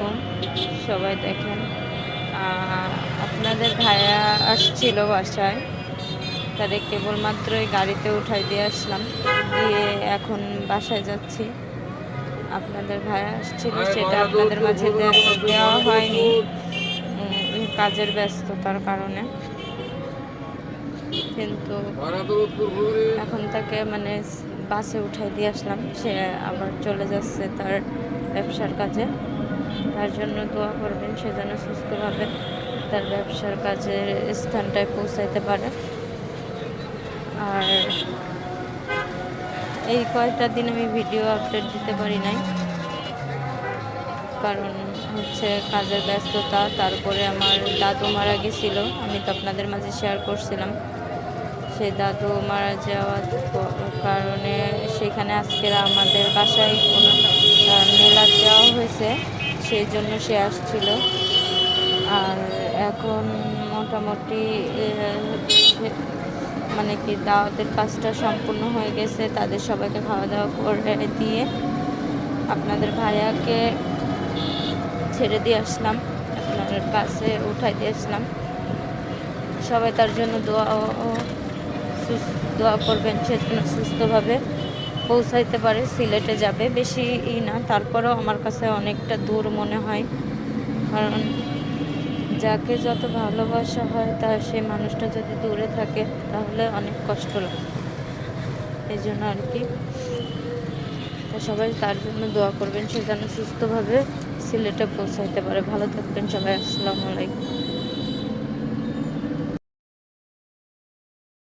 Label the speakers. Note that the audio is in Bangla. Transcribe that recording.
Speaker 1: আলাইকুম। সবাই দেখেন, আপনাদের ভাইয়া আসছিল বাসায়, তারে কেবলমাত্রই গাড়িতে উঠাই দিয়ে আসলাম, দিয়ে এখন বাসায় যাচ্ছি। আপনাদের ভাইয়া আসছিল, সেটা আপনাদের মাঝে দেওয়া হয়নি কাজের ব্যস্ততার কারণে। কিন্তু এখন তাকে বাসে উঠাই দিয়ে আসলাম, সে আবার চলে যাচ্ছে তার ব্যবসার কাজে। তার জন্য দোয়া করবেন, সে যেন সুস্থভাবে তার ব্যবসার কাজের স্থানটায় পৌঁছাইতে পারে। আর এই কয়েকটা দিন আমি ভিডিও আপডেট দিতে পারি নাই, কারণ হচ্ছে কাজের ব্যস্ততা। তারপরে আমার দাদু মারা গেছিল, আমি তো আপনাদের মাঝে শেয়ার করছিলাম। সেই দাদু মারা যাওয়ার কারণে সেখানে আজকে আমাদের বাসায় কোনো মেলা দেওয়া হয়েছে, সেই জন্য সে আসছিল। আর এখন মোটামুটি দাওয়াতের কাজটা সম্পূর্ণ হয়ে গেছে। তাদের সবাইকে খাওয়া দাওয়া করে দিয়ে আপনাদের ভাইয়াকে ছেড়ে দিয়ে আসলাম, আপনার বাসে উঠাই দিয়ে আসলাম। সবাই তার জন্য দোয়া করবেন, সে যেন সুস্থভাবে পৌঁছাইতে পারে। সিলেটে যাবে, বেশি না, তারপরেও আমার কাছে অনেকটা দূর মনে হয়, কারণ যাকে যত ভালোবাসা হয় তার সেই মানুষটা যদি দূরে থাকে তাহলে অনেক কষ্ট লাগে। এই জন্য আর কি, সবাই তার জন্য দোয়া করবেন, সে যেন সুস্থভাবে সিলেটে পৌঁছাইতে পারে। ভালো থাকবেন সবাই, আসসালামু আলাইকুম।